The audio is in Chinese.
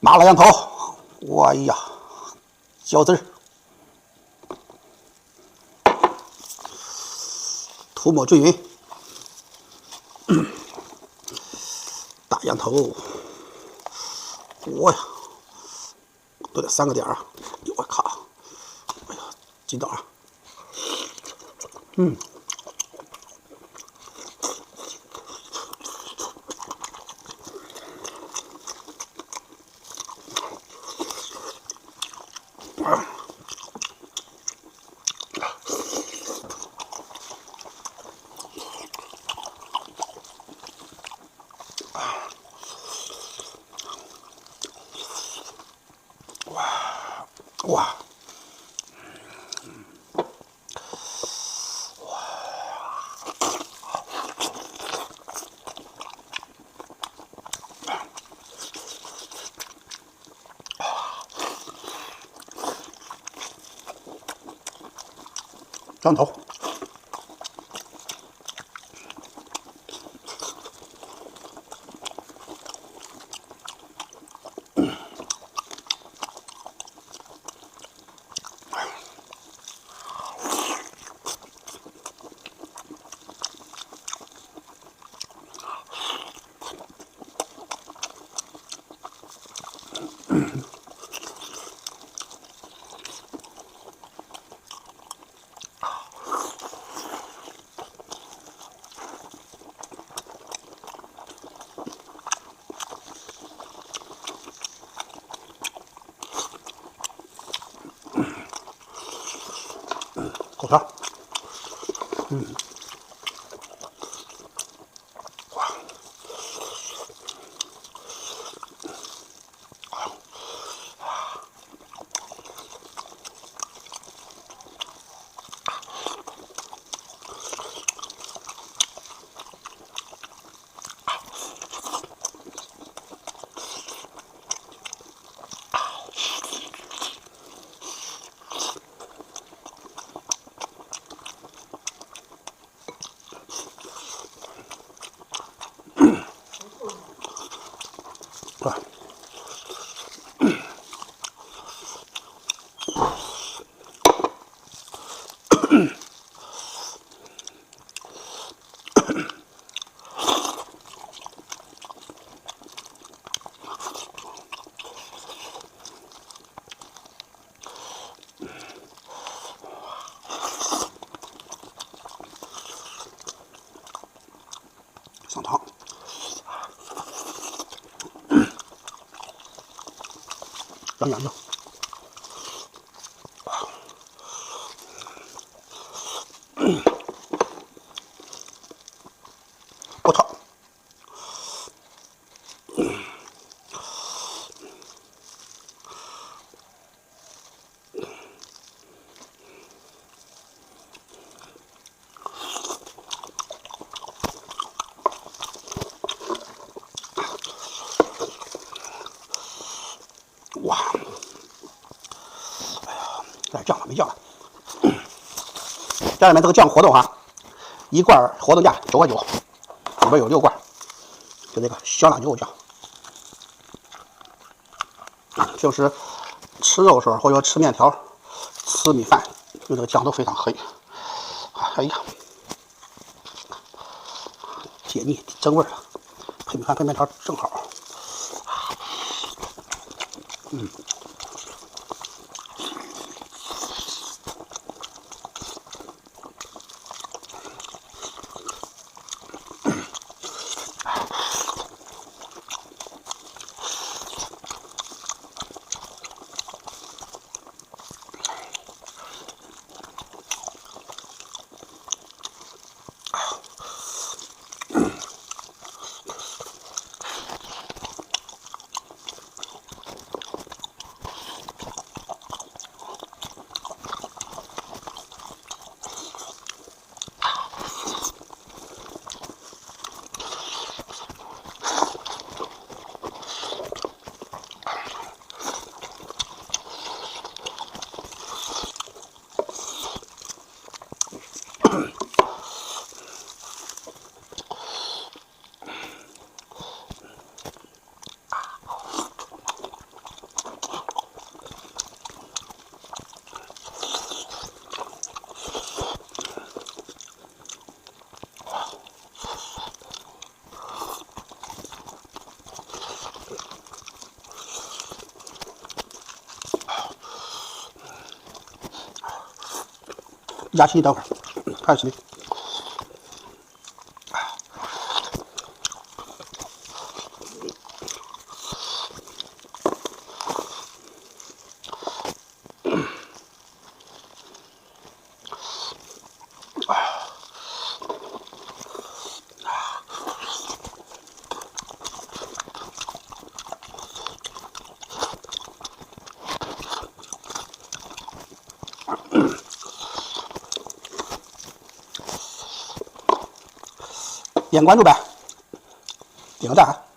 麻辣羊头，哎呀，饺子儿，涂抹均匀。大羊头，我呀，都得3个点儿啊！我靠，哎呀，筋道啊！哇！羊头，口条，对。上汤，养眼睛。我操！哇！哎呀，来酱了没酱了？家里面这个酱活动哈，一罐活动价9块9，里边有6罐，就这个香辣牛肉酱。平时吃肉的时候，或者吃面条、吃米饭，用这个酱都非常黑。哎呀，解腻增味儿，配米饭配面条正好。压气，等会儿开始。点关注呗，点个赞。